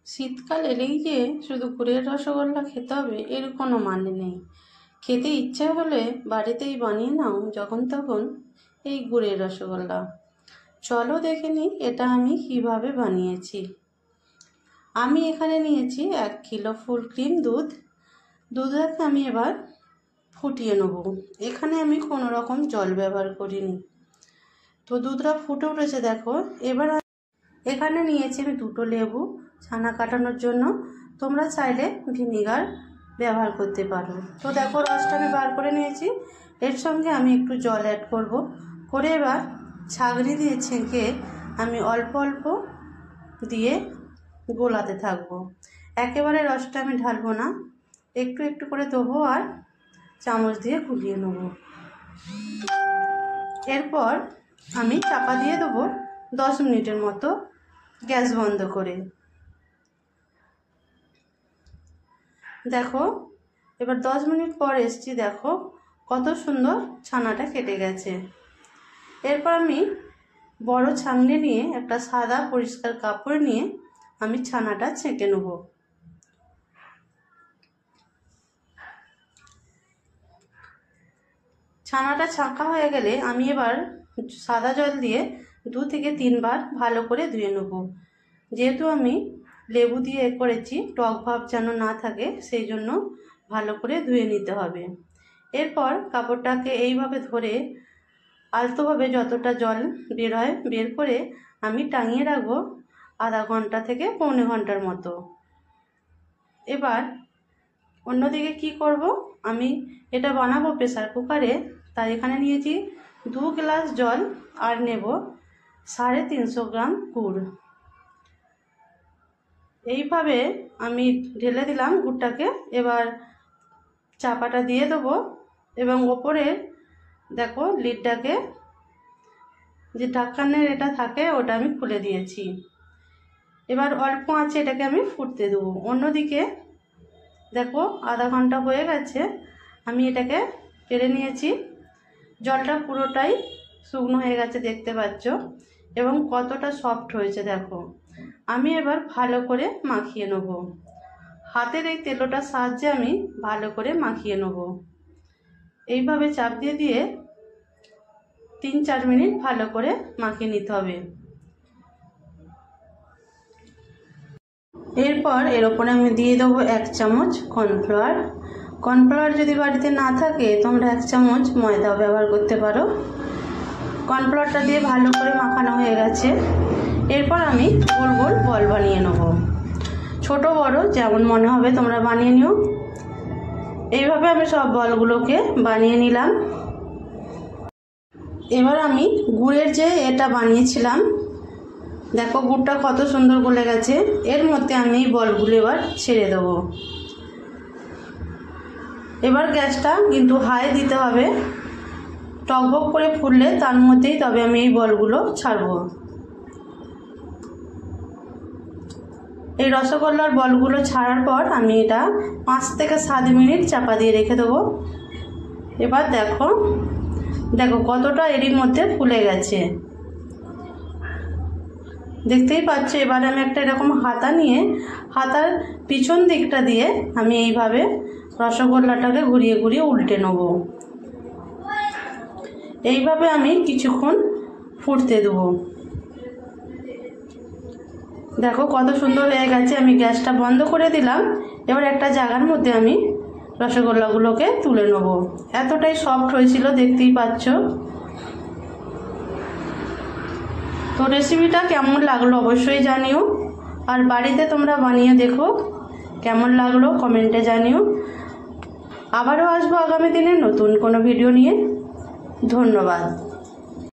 শীতকাল এলেই যে শুধু গুড়ের রসগোল্লা খেতে হবে এর কোনো মানে নেই। খেতে ইচ্ছা হলে বাড়িতেই বানিয়ে নাও যখন তখন এই গুড়ের রসগোল্লা। চলো দেখে নিই এটা আমি কিভাবে বানিয়েছি। আমি এখানে নিয়েছি 1 কিলো ফুল ক্রিম দুধটাকে আমি এবার ফুটিয়ে নেব। এখানে আমি কোনো রকম জল ব্যবহার করিনি। তো দুধটা ফুটে উঠেছে দেখো। এবার এখানে নিয়েছি আমি 2টো লেবু ছানা কাটানোর জন্য। তোমরা চাইলে ভিনিগার ব্যবহার করতে পারো। তো দেখো রসটা আমি বার করে নিয়েছি। এর সঙ্গে আমি একটু জল অ্যাড করব। করে এবার ছাঁকনি দিয়ে ছেঁকে আমি অল্প অল্প দিয়ে গোলাতে থাকবো। একেবারে রসটা আমি ঢালবো না, একটু একটু করে দেবো আর চামচ দিয়ে গুলিয়ে নেব। এরপর আমি চাপা দিয়ে দেবো 10 মিনিটের মতো, গ্যাস বন্ধ করে। দেখো এবার 10 মিনিট পর এসছি, দেখো কত সুন্দর ছানাটা কেটে গেছে। এরপর আমি বড় ছাঁকনি নিয়ে একটা সাদা পরিষ্কার কাপড় নিয়ে আমি ছানাটা ছেঁকে নেব। ছানাটা ছাঁকা হয়ে গেলে আমি এবার সাদা জল দিয়ে 2 থেকে 3 বার ভালো করে ধুয়ে নেব। যেহেতু আমি লেবু দিয়ে করেছি, টক ভাব যেন না থাকে সেই জন্য ভালো করে ধুয়ে নিতে হবে। এরপর কাপড়টাকে এইভাবে ধরে আলতোভাবে যতটা জল বের হয় বের করে আমি টাঙিয়ে রাখবো আধা ঘন্টা থেকে পৌনে ঘন্টার মতো। এবার অন্যদিকে কি করব, আমি এটা বানাবো প্রেসার কুকারে। তাই এখানে নিয়েছি 2 গ্লাস জল আর নেব 350 গ্রাম গুড়। এইভাবে আমি ঢেলে দিলাম গুড়টাকে। এবার চাপাটা দিয়ে দেবো এবং ওপরে দেখো লিডটাকে যে ঢাকনের এটা থাকে ওটা আমি খুলে দিয়েছি। এবার অল্প আঁচে এটাকে আমি ফুটতে দেবো। অন্যদিকে দেখো আধা ঘন্টা হয়ে গেছে, আমি এটাকে কেড়ে নিয়েছি। জলটা পুরোটাই শুকনো হয়ে গেছে দেখতে পাচ্ছ, এবং কতটা সফট হয়েছে দেখো। আমি এবার ভালো করে মাখিয়ে নেব। হাতের এই তেলোটার সাহায্যে আমি ভালো করে মাখিয়ে নেব। এইভাবে চাপ দিয়ে দিয়ে 3-4 মিনিট ভালো করে মাখিয়ে নিতে হবে। এরপর এর ওপরে আমি দিয়ে দেবো 1 চামচ কর্নফ্লাওয়ার। কর্নফ্লাওয়ার যদি বাড়িতে না থাকে তোমরা 1 চামচ ময়দাও ব্যবহার করতে পারো। কর্নফ্লাওয়ারটা দিয়ে ভালো করে মাখানো হয়ে গেছে। এরপর আমি গোল গোল বল বানিয়ে নেব। ছোট বড় যেমন মনে হবে তোমরা বানিয়ে নিও। এইভাবে আমি সব বলগুলোকে বানিয়ে নিলাম। এবার আমি গুড়ের যে এটা বানিয়েছিলাম, দেখো গুড়টা কত সুন্দর গলে গেছে। এর মধ্যে আমি এই বলগুলো এবার ছেড়ে দেবো। এবার গ্যাসটা কিন্তু হাই দিতে হবে। টকবক করে ফুললে তার মধ্যেই তবে আমি এই বলগুলো ছাড়বো। এই রসগোল্লার বলগুলো ছাড়ার পর আমি এটা 5 থেকে 7 মিনিট চাপা দিয়ে রেখে দেবো। এবার দেখো দেখো কতটা এরই মধ্যে ফুলে গেছে, দেখতেই পাচ্ছ। এবার আমি একটা এরকম হাতা নিয়ে হাতার পিছন দিকটা দিয়ে আমি এইভাবে রসগোল্লাটাকে ঘুরিয়ে ঘুরিয়ে উল্টে নেব। এইভাবে আমি কিছুক্ষণ ফুটতে দেবো। দেখো কত সুন্দর হয়ে গেছে। আমি গ্যাসটা বন্ধ করে দিলাম। এবার একটা জায়গার মধ্যে আমি রসগোল্লাগুলোকে তুলে নেব। এতটাই সফট হয়েছিল দেখতেই পাচ্ছ। তো রেসিপিটা কেমন লাগলো অবশ্যই জানিও, আর বাড়িতে তোমরা বানিয়ে দেখো কেমন লাগলো কমেন্টে জানিও। আবারও আসবো আগামী দিনে নতুন কোনো ভিডিও নিয়ে। ধন্যবাদ।